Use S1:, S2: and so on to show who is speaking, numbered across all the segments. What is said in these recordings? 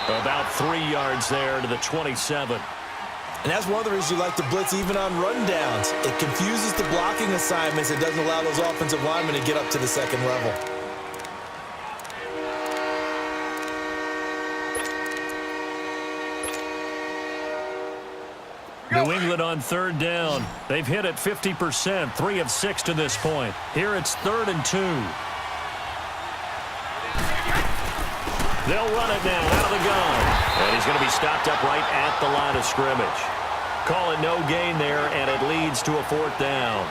S1: About 3 yards there to the 27.
S2: And that's one of the reasons you like to blitz even on rundowns. It confuses the blocking assignments. It doesn't allow those offensive linemen to get up to the second level.
S1: New England on third down. They've hit it 50%, 3 of 6 to this point. Here it's 3rd and 2. They'll run it now out of the gun. And he's going to be stopped up right at the line of scrimmage. Call it no gain there, and it leads to a 4th down.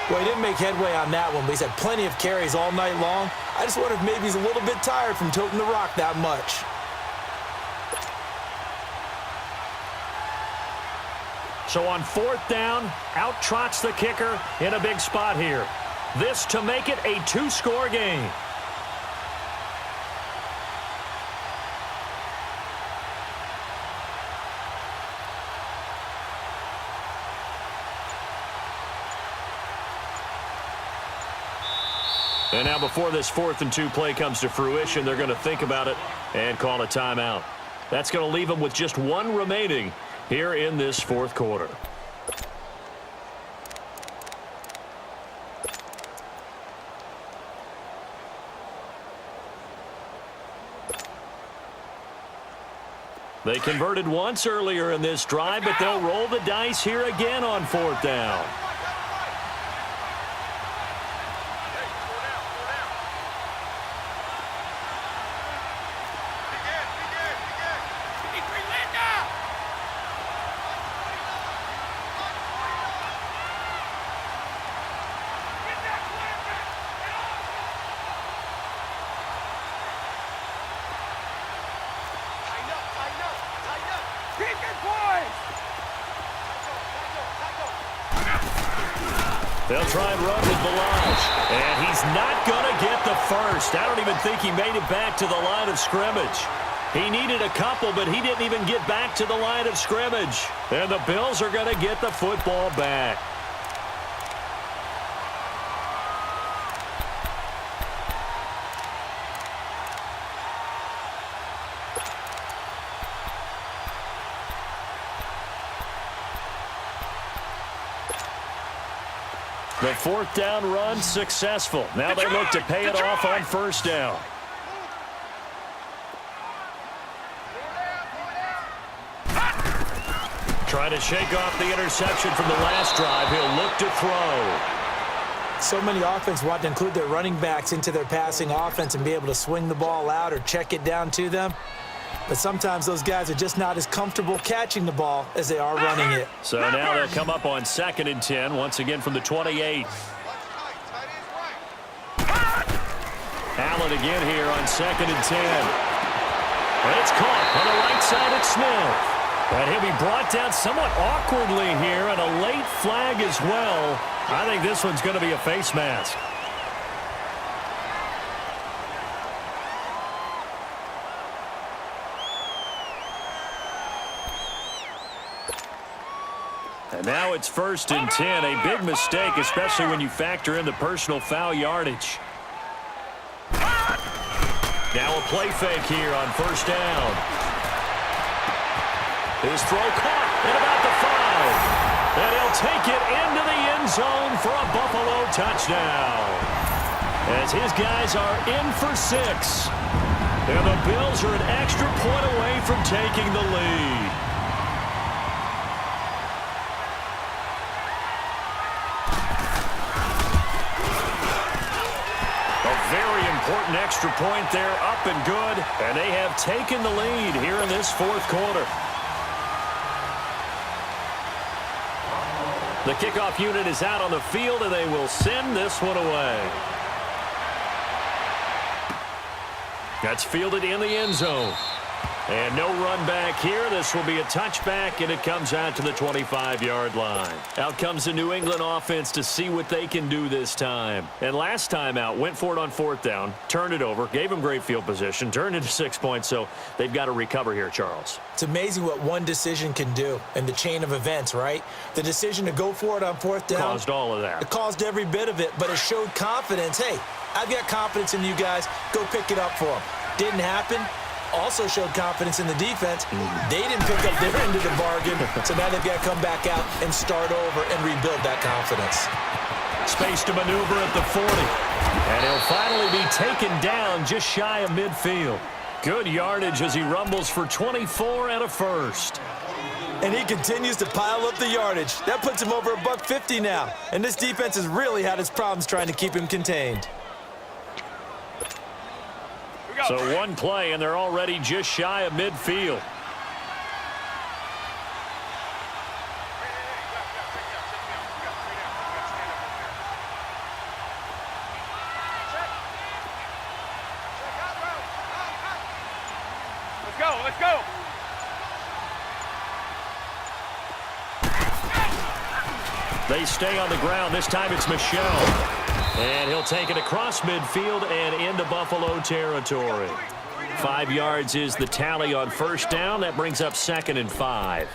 S2: Well, he didn't make headway on that one, but he's had plenty of carries all night long. I just wonder if maybe he's a little bit tired from toting the rock that much.
S1: So on 4th down, out trots the kicker in a big spot here. This to make it a 2-score game. And now before this 4th and 2 play comes to fruition, they're going to think about it and call a timeout. That's going to leave them with just 1 remaining here in this 4th quarter. They converted once earlier in this drive, but they'll roll the dice here again on 4th down. They'll try and run with Balaj. And he's not going to get the first. I don't even think he made it back to the line of scrimmage. He needed a couple, but he didn't even get back to the line of scrimmage. And the Bills are going to get the football back. The 4th down run successful. Now they look to pay it off on 1st down. Trying to shake off the interception from the last drive. He'll look to throw.
S2: So many offenses want to include their running backs into their passing offense and be able to swing the ball out or check it down to them. But sometimes those guys are just not as comfortable catching the ball as they are running it.
S1: So now they'll come up on 2nd and 10, once again from the 28. Allen again here on 2nd and 10. And it's caught on the right side at Smith. And he'll be brought down somewhat awkwardly here, and a late flag as well. I think this one's going to be a face mask. And now it's 1st and 10, a big mistake, especially when you factor in the personal foul yardage. Now a play fake here on 1st down. His throw caught at about the 5. And he'll take it into the end zone for a Buffalo touchdown. As his guys are in for 6. And the Bills are an extra point away from taking the lead. Very important extra point there, up and good, and they have taken the lead here in this 4th quarter. The kickoff unit is out on the field, and they will send this one away. That's fielded in the end zone. And no run back here. This will be a touchback, and it comes out to the 25-yard line. Out comes the New England offense to see what they can do this time. And last time out, went for it on 4th down, turned it over, gave them great field position, turned into 6 points, so they've got to recover here, Charles.
S2: It's amazing what one decision can do in the chain of events, right? The decision to go for it on 4th down.
S1: Caused all of that.
S2: It caused every bit of it, but it showed confidence. Hey, I've got confidence in you guys. Go pick it up for them. Didn't happen. also showed confidence in the defense. They didn't pick up their end of the bargain, so now they've got to come back out and start over and rebuild that confidence.
S1: Space to maneuver at the 40. And he'll finally be taken down just shy of midfield. Good yardage as he rumbles for 24 and a first.
S2: And he continues to pile up the yardage. That puts him over $150 now. And this defense has really had its problems trying to keep him contained.
S1: So one play, and they're already just shy of midfield.
S3: Let's go.
S1: They stay on the ground. This time it's Michel. And he'll take it across midfield and into Buffalo territory. 5 yards is the tally on first down. That brings up 2nd and 5.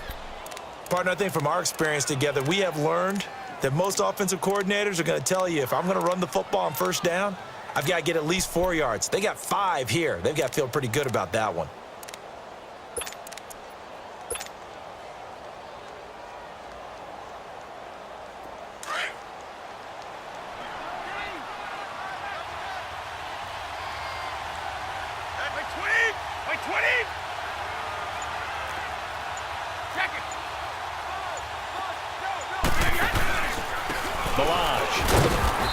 S2: Partner, I think from our experience together, we have learned that most offensive coordinators are going to tell you, if I'm going to run the football on first down, I've got to get at least 4 yards. They got 5 here. They've got to feel pretty good about that one.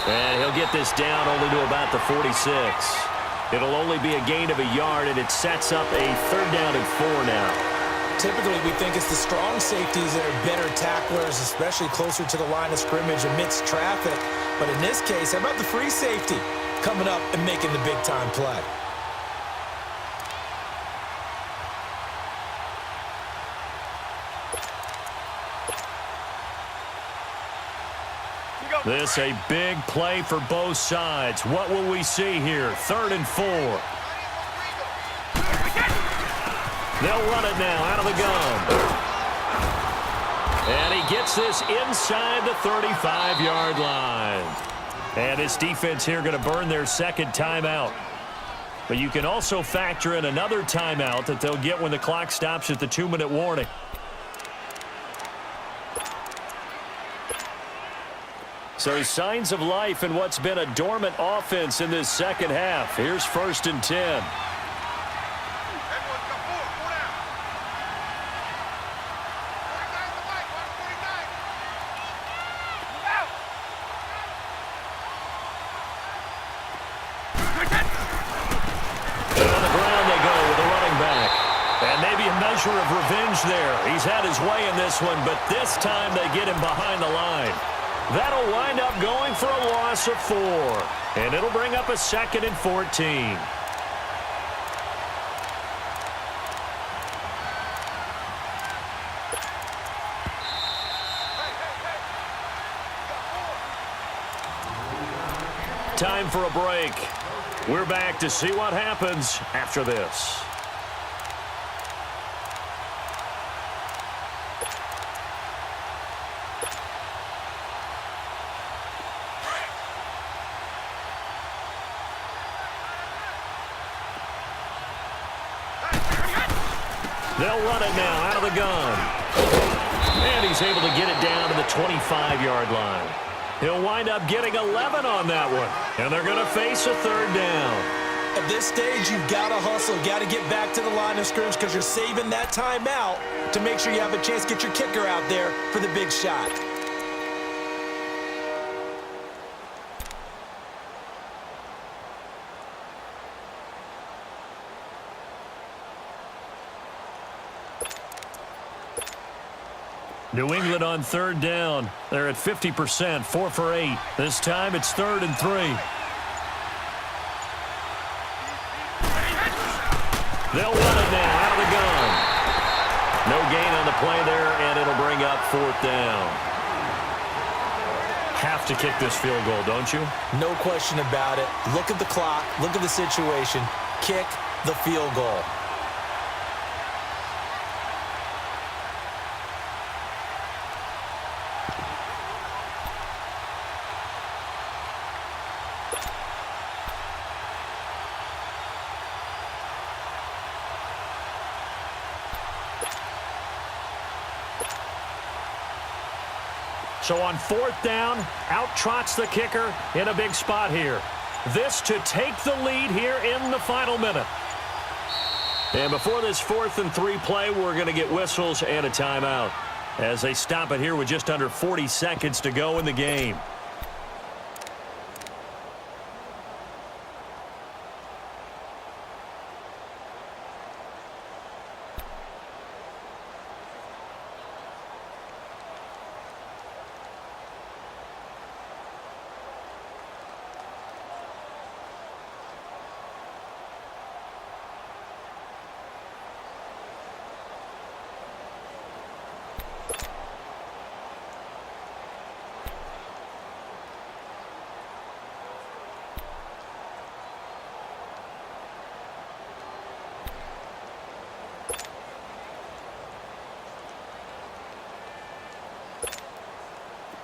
S1: And he'll get this down only to about the 46. It'll only be a gain of a yard, and it sets up a 3rd down and 4 now.
S2: Typically, we think it's the strong safeties that are better tacklers, especially closer to the line of scrimmage amidst traffic. But in this case, how about the free safety coming up and making the big-time play?
S1: This a big play for both sides. What will we see here? 3rd and 4. They'll run it now out of the gun. And he gets this inside the 35-yard line. And this defense here going to burn their 2nd timeout. But you can also factor in another timeout that they'll get when the clock stops at the 2-minute warning. So signs of life in what's been a dormant offense in this second half. Here's 1st and 10. And on the ground they go with a running back. And maybe a measure of revenge there. He's had his way in this one, but this time they get him behind the line. That'll wind up going for a loss of 4. And it'll bring up a 2nd and 14. Time for a break. We're back to see what happens after this. They'll run it now out of the gun. And he's able to get it down to the 25-yard line. He'll wind up getting 11 on that one. And they're going to face a 3rd down.
S2: At this stage, you've got to hustle, got to get back to the line of scrimmage because you're saving that timeout to make sure you have a chance to get your kicker out there for the big shot.
S1: New England on 3rd down. They're at 50%, 4 for 8. This time it's 3rd and 3. They'll run it now out of the gun. No gain on the play there, and it'll bring up 4th down. Have to kick this field goal, don't you?
S2: No question about it. Look at the clock. Look at the situation. Kick the field goal.
S1: So on fourth down, out trots the kicker in a big spot here. This to take the lead here in the final minute. And before this 4th and 3 play, we're going to get whistles and a timeout as they stop it here with just under 40 seconds to go in the game.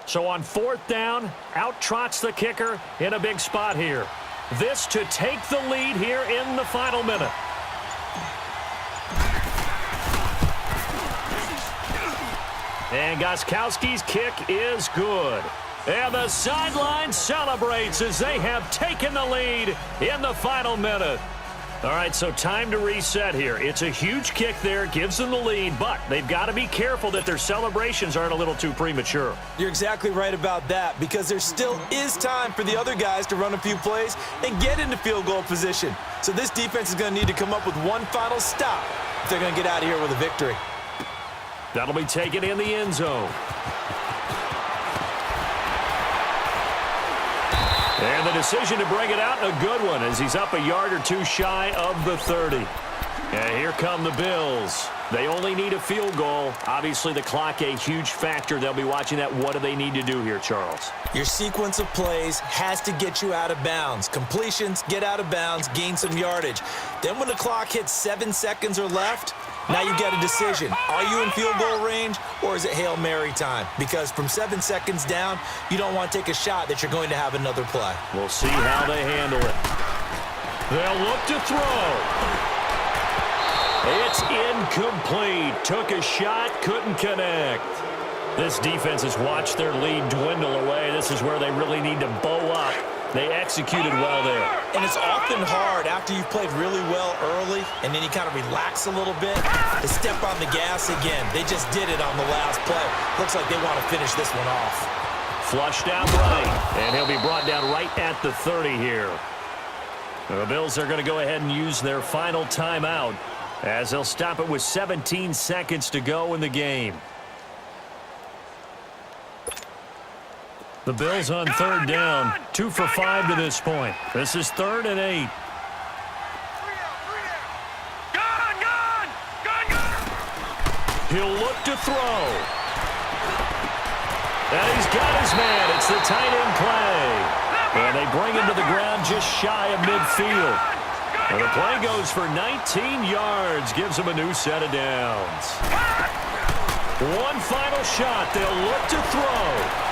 S1: So on fourth down, out trots the kicker in a big spot here. This to take the lead here in the final minute. And Gostkowski's kick is good. And the sideline celebrates as they have taken the lead in the final minute. All right, so time to reset here. It's a huge kick there, gives them the lead, but they've got to be careful that their celebrations aren't a little too premature.
S2: You're exactly right about that, because there still is time for the other guys to run a few plays and get into field goal position. So this defense is going to need to come up with one final stop if they're going to get out of here with a victory.
S1: That'll be taken in the end zone. And the decision to bring it out, a good one, as he's up a yard or two shy of the 30. And here come the Bills. They only need a field goal. Obviously, the clock a huge factor. They'll be watching that. What do they need to do here, Charles?
S2: Your sequence of plays has to get you out of bounds. Completions, get out of bounds, gain some yardage. Then when the clock hits 7 seconds or left, now you get a decision. Are you in field goal range, or is it Hail Mary time? Because from 7 seconds down, you don't want to take a shot that you're going to have another play.
S1: We'll see how they handle it. They'll look to throw. It's incomplete. Took a shot, couldn't connect. This defense has watched their lead dwindle away. This is where they really need to bow up. They executed well there.
S2: And it's often hard after you've played really well early and then you kind of relax a little bit to step on the gas again. They just did it on the last play. Looks like they want to finish this one off.
S1: Flushed out right, and he'll be brought down right at the 30 here. The Bills are going to go ahead and use their final timeout as they'll stop it with 17 seconds to go in the game. The Bills on third down, 2 for 5 to this point. This is 3rd and 8. He'll look to throw. And he's got his man. It's the tight end play. And they bring him to the ground just shy of midfield. And the play goes for 19 yards. Gives him a new set of downs. One final shot. They'll look to throw.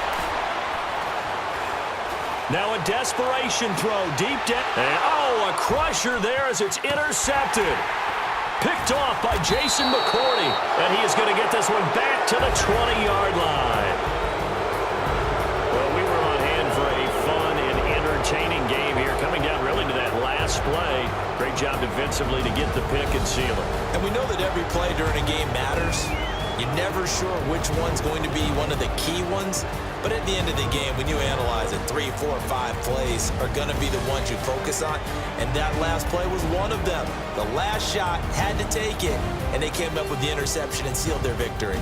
S1: Now a desperation throw deep down. And a crusher there as it's intercepted. Picked off by Jason McCourty. And he is going to get this one back to the 20-yard line. Well, we were on hand for a fun and entertaining game here. Coming down really to that last play. Great job defensively to get the pick and seal it.
S2: And we know that every play during a game matters. You're never sure which one's going to be one of the key ones. But at the end of the game, when you analyze it, 3, 4, 5 plays are going to be the ones you focus on. And that last play was one of them. The last shot had to take it, and they came up with the interception and sealed their victory.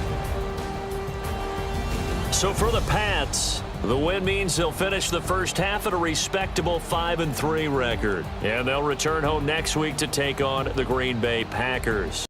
S1: So for the Pats, the win means they'll finish the first half at a respectable 5-3 record. And they'll return home next week to take on the Green Bay Packers.